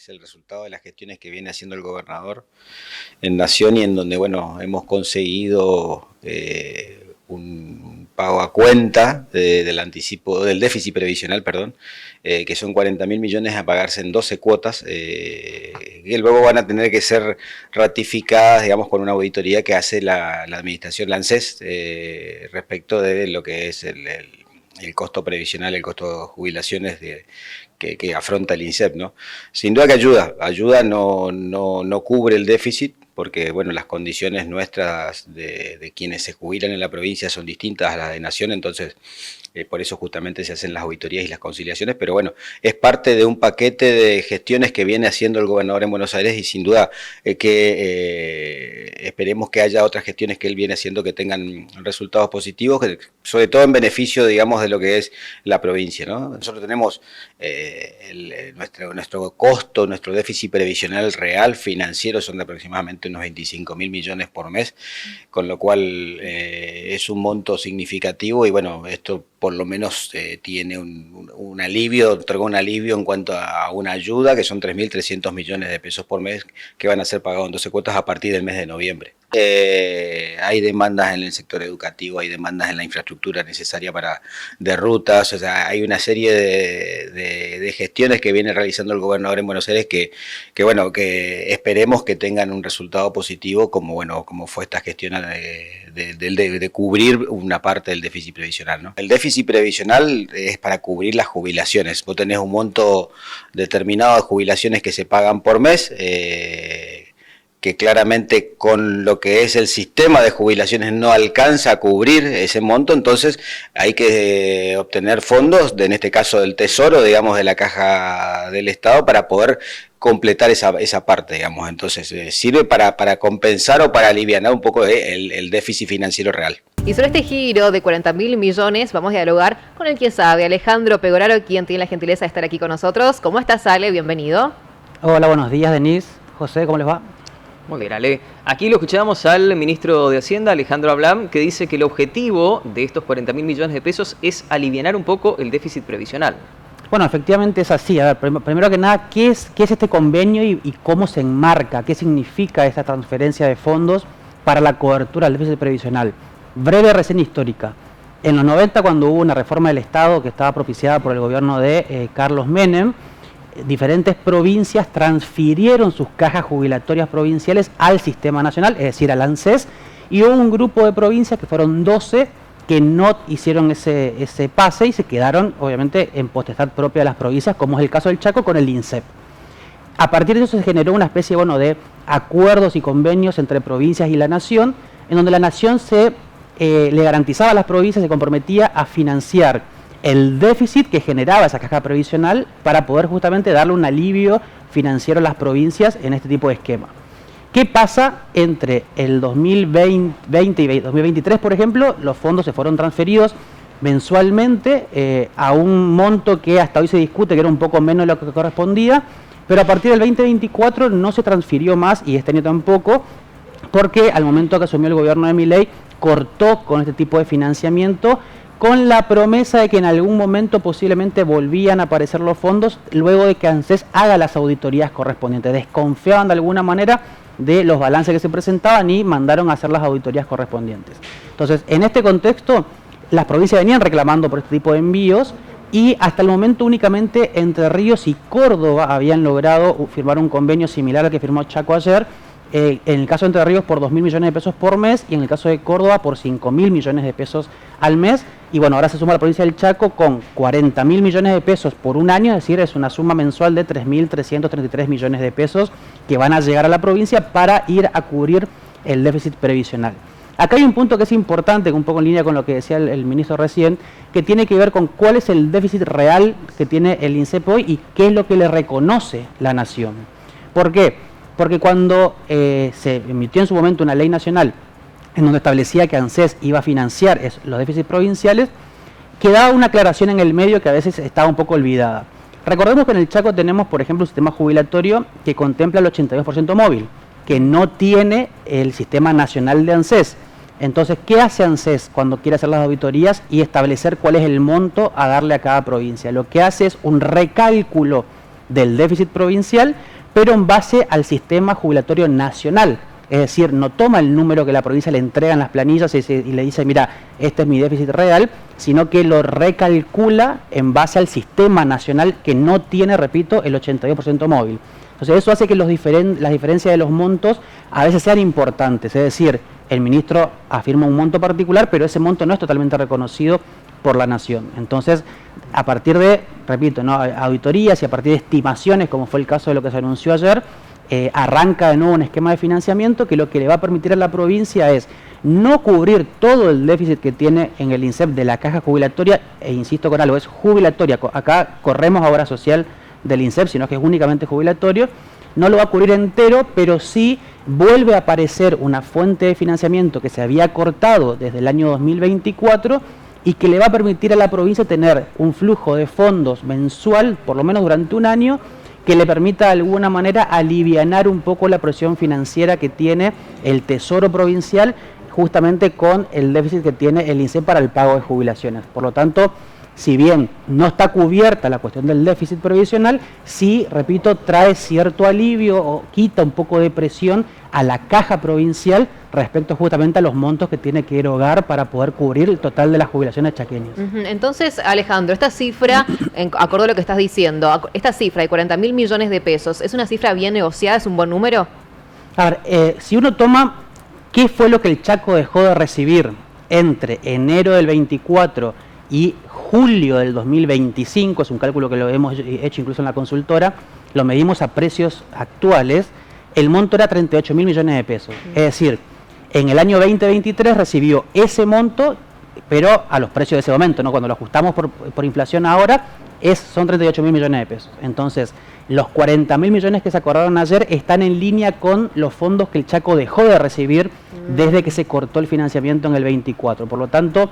es el resultado de las gestiones que viene haciendo el gobernador en Nación y en donde, bueno, hemos conseguido un pago a cuenta del anticipo, del déficit previsional, perdón, que son 40.000 millones a pagarse en 12 cuotas, que luego van a tener que ser ratificadas, digamos, con una auditoría que hace la administración, la ANSES, respecto de lo que es el costo previsional, el costo de jubilaciones que afronta el INSEP, ¿no? Sin duda que ayuda, no cubre el déficit, porque bueno, las condiciones nuestras de quienes se jubilan en la provincia son distintas a las de Nación, entonces por eso justamente se hacen las auditorías y las conciliaciones, pero bueno, es parte de un paquete de gestiones que viene haciendo el gobernador en Buenos Aires y sin duda que esperemos que haya otras gestiones que él viene haciendo que tengan resultados positivos, que, sobre todo en beneficio, digamos, de lo que es la provincia, ¿no? Nosotros tenemos nuestro costo, nuestro déficit previsional real financiero son de aproximadamente unos 25.000 millones por mes, con lo cual es un monto significativo y bueno, esto por lo menos tiene un alivio, otorga un alivio en cuanto a una ayuda, que son 3.300 millones de pesos por mes que van a ser pagados en 12 cuotas a partir del mes de noviembre. Hay demandas en el sector educativo, hay demandas en la infraestructura necesaria de rutas, o sea, hay una serie de gestiones que viene realizando el gobernador en Buenos Aires que bueno, que esperemos que tengan un resultado positivo como fue esta gestión de cubrir una parte del déficit previsional, ¿no? El déficit previsional es para cubrir las jubilaciones. Vos tenés un monto determinado de jubilaciones que se pagan por mes, que claramente con lo que es el sistema de jubilaciones no alcanza a cubrir ese monto, entonces hay que obtener fondos, en este caso del Tesoro, digamos, de la Caja del Estado, para poder completar esa parte, digamos. Entonces sirve para compensar o para aliviar un poco el déficit financiero real. Y sobre este giro de 40.000 millones vamos a dialogar con el quien sabe, Alejandro Pegoraro, quien tiene la gentileza de estar aquí con nosotros. ¿Cómo estás, Ale? Bienvenido. Hola, buenos días, Denise. José, ¿cómo les va? Muy bien, Ale. Aquí lo escuchamos al ministro de Hacienda, Alejandro Ablam, que dice que el objetivo de estos 40.000 millones de pesos es alivianar un poco el déficit previsional. Bueno, efectivamente es así. A ver, primero que nada, ¿qué es este convenio y cómo se enmarca? ¿Qué significa esta transferencia de fondos para la cobertura del déficit previsional? Breve reseña histórica. En los 90, cuando hubo una reforma del Estado que estaba propiciada por el gobierno de Carlos Menem, diferentes provincias transfirieron sus cajas jubilatorias provinciales al sistema nacional, es decir, al ANSES, y hubo un grupo de provincias que fueron 12 que no hicieron ese pase y se quedaron, obviamente, en potestad propia de las provincias, como es el caso del Chaco con el INSEP. A partir de eso se generó una especie, de acuerdos y convenios entre provincias y la Nación, en donde la Nación le garantizaba a las provincias, se comprometía a financiar el déficit que generaba esa caja previsional para poder justamente darle un alivio financiero a las provincias en este tipo de esquema. ¿Qué pasa entre el 2020 y 2023, por ejemplo? Los fondos se fueron transferidos mensualmente a un monto que hasta hoy se discute que era un poco menos de lo que correspondía, pero a partir del 2024 no se transfirió más y este año tampoco, porque al momento que asumió el gobierno de Milei cortó con este tipo de financiamiento, con la promesa de que en algún momento posiblemente volvían a aparecer los fondos luego de que ANSES haga las auditorías correspondientes. Desconfiaban de alguna manera de los balances que se presentaban y mandaron a hacer las auditorías correspondientes. Entonces, en este contexto, las provincias venían reclamando por este tipo de envíos y hasta el momento únicamente Entre Ríos y Córdoba habían logrado firmar un convenio similar al que firmó Chaco ayer, en el caso de Entre Ríos por 2.000 millones de pesos por mes y en el caso de Córdoba por 5.000 millones de pesos al mes. Y bueno, ahora se suma la provincia del Chaco con 40.000 millones de pesos por un año, es decir, es una suma mensual de 3.333 millones de pesos que van a llegar a la provincia para ir a cubrir el déficit previsional. Acá hay un punto que es importante, un poco en línea con lo que decía el ministro recién, que tiene que ver con cuál es el déficit real que tiene el INSEP hoy y qué es lo que le reconoce la Nación. ¿Por qué? Porque cuando se emitió en su momento una ley nacional en donde establecía que ANSES iba a financiar los déficits provinciales, quedaba una aclaración en el medio que a veces estaba un poco olvidada. Recordemos que en el Chaco tenemos, por ejemplo, un sistema jubilatorio que contempla el 82% móvil, que no tiene el sistema nacional de ANSES. Entonces, ¿qué hace ANSES cuando quiere hacer las auditorías y establecer cuál es el monto a darle a cada provincia? Lo que hace es un recálculo del déficit provincial, pero en base al sistema jubilatorio nacional. Es decir, no toma el número que la provincia le entrega en las planillas y le dice, mira, este es mi déficit real, sino que lo recalcula en base al sistema nacional que no tiene, repito, el 82% móvil. Entonces eso hace que las diferencias de los montos a veces sean importantes. Es decir, el ministro afirma un monto particular, pero ese monto no es totalmente reconocido por la nación. Entonces, a partir de, repito, ¿no?, auditorías y a partir de estimaciones, como fue el caso de lo que se anunció ayer, arranca de nuevo un esquema de financiamiento que lo que le va a permitir a la provincia es no cubrir todo el déficit que tiene en el INSEP de la caja jubilatoria, e insisto con algo, es jubilatoria, acá corremos a obra social del INSEP, sino que es únicamente jubilatorio, no lo va a cubrir entero, pero sí vuelve a aparecer una fuente de financiamiento que se había cortado desde el año 2024 y que le va a permitir a la provincia tener un flujo de fondos mensual, por lo menos durante un año, que le permita de alguna manera alivianar un poco la presión financiera que tiene el Tesoro Provincial, justamente con el déficit que tiene el INSEP para el pago de jubilaciones. Por lo tanto, si bien no está cubierta la cuestión del déficit previsional, sí, repito, trae cierto alivio o quita un poco de presión a la caja provincial respecto justamente a los montos que tiene que erogar para poder cubrir el total de las jubilaciones chaqueñas. Entonces, Alejandro, esta cifra, acorde a lo que estás diciendo, esta cifra de 40.000 millones de pesos, ¿es una cifra bien negociada? ¿Es un buen número? A ver, si uno toma qué fue lo que el Chaco dejó de recibir entre enero del 24 y julio del 2025, es un cálculo que lo hemos hecho incluso en la consultora, lo medimos a precios actuales, el monto era 38.000 millones de pesos. Es decir, en el año 2023 recibió ese monto, pero a los precios de ese momento, ¿no? Cuando lo ajustamos por inflación ahora, son 38.000 millones de pesos. Entonces, los 40.000 millones que se acordaron ayer están en línea con los fondos que el Chaco dejó de recibir desde que se cortó el financiamiento en el 24. Por lo tanto,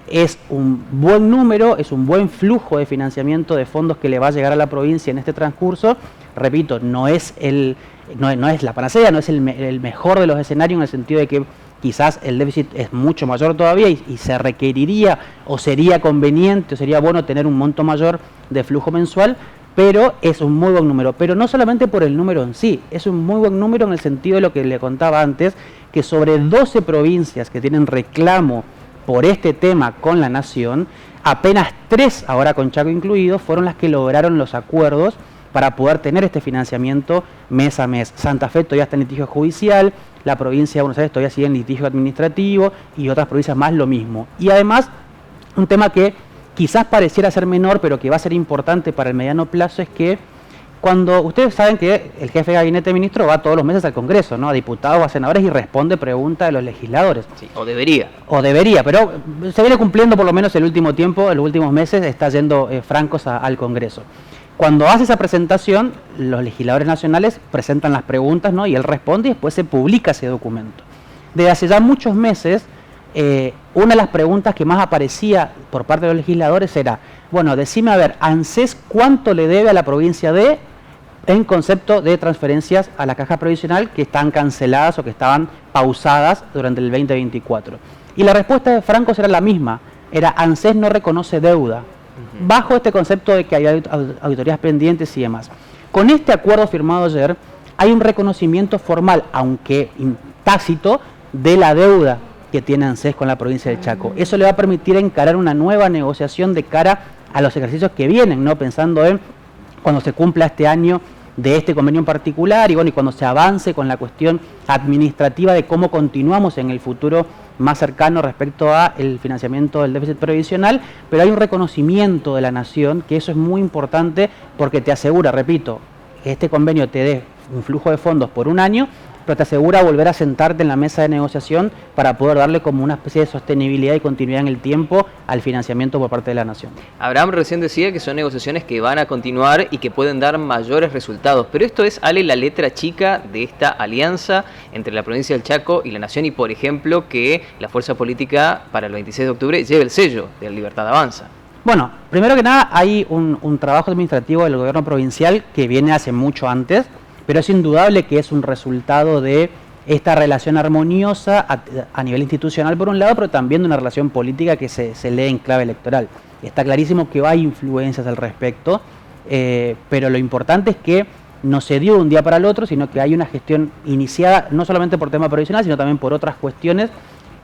es un buen número, es un buen flujo de financiamiento de fondos que le va a llegar a la provincia en este transcurso. Repito, no es la panacea, no es el mejor de los escenarios, en el sentido de que quizás el déficit es mucho mayor todavía y se requeriría o sería conveniente o sería bueno tener un monto mayor de flujo mensual, pero es un muy buen número. Pero no solamente por el número en sí, es un muy buen número en el sentido de lo que le contaba antes, que sobre 12 provincias que tienen reclamo por este tema con la nación, apenas 3, ahora con Chaco incluido, fueron las que lograron los acuerdos para poder tener este financiamiento mes a mes. Santa Fe todavía está en litigio judicial, la provincia de Buenos Aires todavía sigue en litigio administrativo y otras provincias más lo mismo. Y además, un tema que quizás pareciera ser menor, pero que va a ser importante para el mediano plazo, es que cuando ustedes saben que el jefe de gabinete de ministros va todos los meses al Congreso, ¿no?, a diputados o a senadores y responde preguntas de los legisladores. Sí, o debería. O debería, pero se viene cumpliendo por lo menos el último tiempo, en los últimos meses está yendo francos al Congreso. Cuando hace esa presentación, los legisladores nacionales presentan las preguntas, ¿no?, y él responde y después se publica ese documento. Desde hace ya muchos meses, una de las preguntas que más aparecía por parte de los legisladores era, bueno, decime, a ver, ANSES, ¿cuánto le debe a la provincia en concepto de transferencias a la caja provisional que están canceladas o que estaban pausadas durante el 2024? Y la respuesta de francos era la misma, era ANSES no reconoce deuda, bajo este concepto de que hay auditorías pendientes y demás. Con este acuerdo firmado ayer, hay un reconocimiento formal, aunque tácito, de la deuda que tiene ANSES con la provincia del Chaco. Eso le va a permitir encarar una nueva negociación de cara a los ejercicios que vienen, ¿no?, pensando en cuando se cumpla este año de este convenio en particular y bueno, y cuando se avance con la cuestión administrativa de cómo continuamos en el futuro más cercano respecto a el financiamiento del déficit previsional, pero hay un reconocimiento de la nación, que eso es muy importante porque te asegura, repito, que este convenio te dé un flujo de fondos por un año, pero te asegura volver a sentarte en la mesa de negociación para poder darle como una especie de sostenibilidad y continuidad en el tiempo al financiamiento por parte de la nación. Abraham recién decía que son negociaciones que van a continuar y que pueden dar mayores resultados, pero esto es, Ale, la letra chica de esta alianza entre la provincia del Chaco y la nación y, por ejemplo, que la fuerza política para el 26 de octubre lleve el sello de La Libertad Avanza. Bueno, primero que nada hay un trabajo administrativo del gobierno provincial que viene hace mucho antes, pero es indudable que es un resultado de esta relación armoniosa a nivel institucional por un lado, pero también de una relación política que se lee en clave electoral. Está clarísimo que hay influencias al respecto, pero lo importante es que no se dio de un día para el otro, sino que hay una gestión iniciada no solamente por tema provisional, sino también por otras cuestiones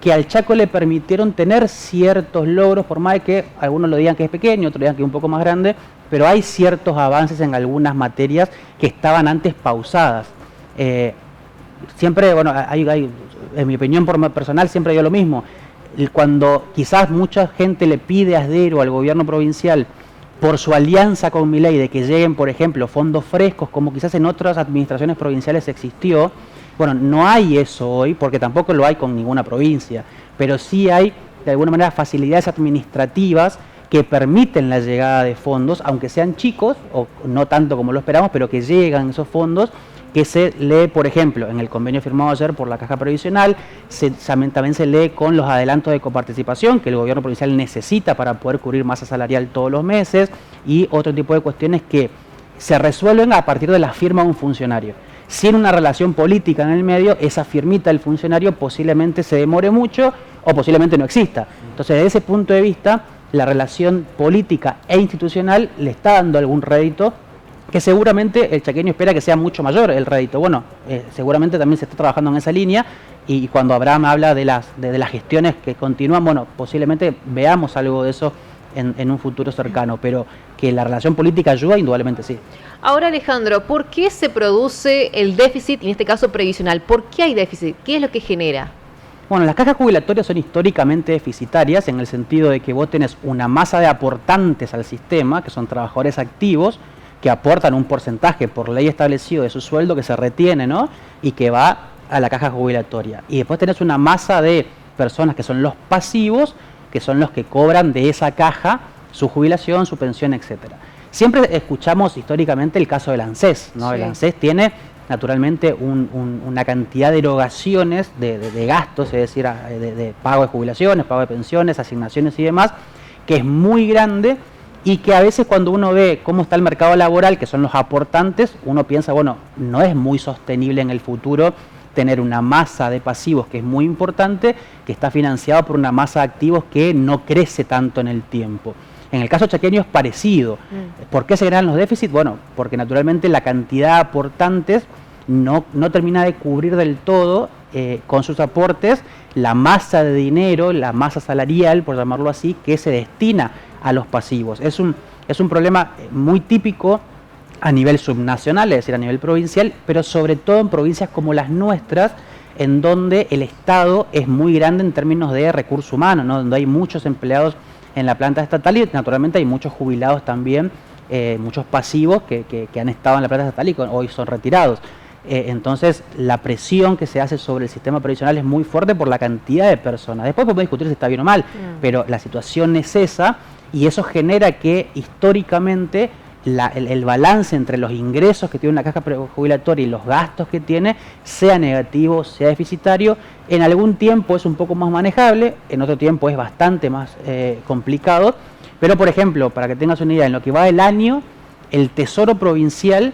que al Chaco le permitieron tener ciertos logros, por más de que algunos lo digan que es pequeño, otros digan que es un poco más grande, pero hay ciertos avances en algunas materias que estaban antes pausadas. Siempre, bueno, en mi opinión personal, siempre digo lo mismo. Cuando quizás mucha gente le pide a Asdero, al gobierno provincial, por su alianza con Milei, de que lleguen, por ejemplo, fondos frescos, como quizás en otras administraciones provinciales existió, bueno, no hay eso hoy, porque tampoco lo hay con ninguna provincia, pero sí hay, de alguna manera, facilidades administrativas que permiten la llegada de fondos, aunque sean chicos, o no tanto como lo esperamos, pero que llegan esos fondos, que se lee, por ejemplo, en el convenio firmado ayer por la Caja Previsional, también se lee con los adelantos de coparticipación que el gobierno provincial necesita para poder cubrir masa salarial todos los meses, y otro tipo de cuestiones que se resuelven a partir de la firma de un funcionario. Sin una relación política en el medio, esa firmita del funcionario posiblemente se demore mucho o posiblemente no exista. Entonces, desde ese punto de vista, la relación política e institucional le está dando algún rédito que seguramente el chaqueño espera que sea mucho mayor el rédito. Bueno, seguramente también se está trabajando en esa línea, y cuando Abraham habla de las gestiones que continúan, bueno, posiblemente veamos algo de eso en un futuro cercano, pero que la relación política ayuda, indudablemente sí. Ahora, Alejandro, ¿por qué se produce el déficit, en este caso previsional? ¿Por qué hay déficit? ¿Qué es lo que genera? Bueno, las cajas jubilatorias son históricamente deficitarias en el sentido de que vos tenés una masa de aportantes al sistema, que son trabajadores activos, que aportan un porcentaje por ley establecido de su sueldo que se retiene, ¿no? Y que va a la caja jubilatoria. Y después tenés una masa de personas que son los pasivos, que son los que cobran de esa caja su jubilación, su pensión, etcétera. Siempre escuchamos históricamente el caso del ANSES, ¿no? Sí. El ANSES tiene naturalmente una cantidad de erogaciones de gastos, es decir, de pago de jubilaciones, pago de pensiones, asignaciones y demás, que es muy grande, y que a veces cuando uno ve cómo está el mercado laboral, que son los aportantes, uno piensa, bueno, no es muy sostenible en el futuro tener una masa de pasivos que es muy importante, que está financiado por una masa de activos que no crece tanto en el tiempo. En el caso chaqueño es parecido. ¿Por qué se generan los déficits? Bueno, porque naturalmente la cantidad de aportantes no termina de cubrir del todo con sus aportes la masa de dinero, la masa salarial, por llamarlo así, que se destina a los pasivos. Es un problema muy típico a nivel subnacional, es decir, a nivel provincial, pero sobre todo en provincias como las nuestras, en donde el Estado es muy grande en términos de recurso humano, ¿no? Donde hay muchos empleados en la planta estatal y naturalmente hay muchos jubilados también, muchos pasivos que han estado en la planta estatal y hoy son retirados. Entonces la presión que se hace sobre el sistema previsional es muy fuerte por la cantidad de personas. Después podemos discutir si está bien o mal, pero la situación es esa, y eso genera que históricamente el balance entre los ingresos que tiene una caja jubilatoria y los gastos que tiene sea negativo, sea deficitario. En algún tiempo es un poco más manejable, en otro tiempo es bastante más complicado, pero por ejemplo, para que tengas una idea, en lo que va del año, el Tesoro Provincial,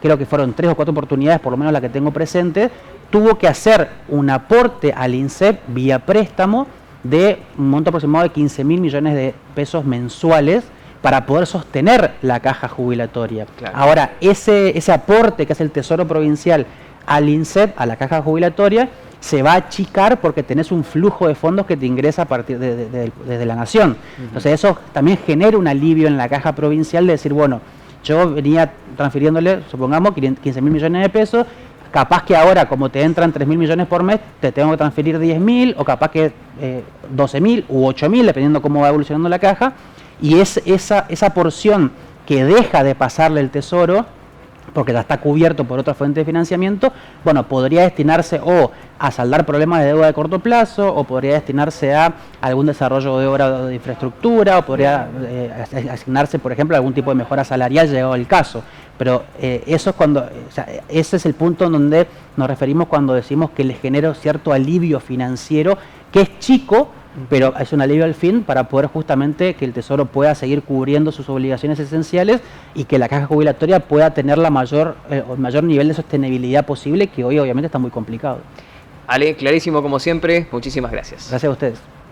creo que fueron 3 o 4 oportunidades, por lo menos la que tengo presente, tuvo que hacer un aporte al INSEP vía préstamo de un monto aproximado de 15.000 millones de pesos mensuales para poder sostener la caja jubilatoria. Claro. Ahora, ese aporte que hace el Tesoro Provincial al INSEP, a la caja jubilatoria, se va a achicar porque tenés un flujo de fondos que te ingresa a partir desde la nación. Entonces eso también genera un alivio en la caja provincial de decir, bueno, yo venía transfiriéndole, supongamos, 15.000 millones de pesos, capaz que ahora, como te entran 3.000 millones por mes, te tengo que transferir 10.000, o capaz que 12.000 u 8.000, dependiendo cómo va evolucionando la caja, y esa porción que deja de pasarle el Tesoro, porque ya está cubierto por otra fuente de financiamiento, bueno, podría destinarse o a saldar problemas de deuda de corto plazo, o podría destinarse a algún desarrollo de obra de infraestructura, o podría asignarse, por ejemplo, a algún tipo de mejora salarial llegado el caso. Pero eso es cuando, o sea, ese es el punto en donde nos referimos cuando decimos que le genera cierto alivio financiero, que es chico, pero es un alivio al fin para poder justamente que el Tesoro pueda seguir cubriendo sus obligaciones esenciales y que la caja jubilatoria pueda tener el mayor nivel de sostenibilidad posible, que hoy obviamente está muy complicado. Ale, clarísimo como siempre, muchísimas gracias. Gracias a ustedes.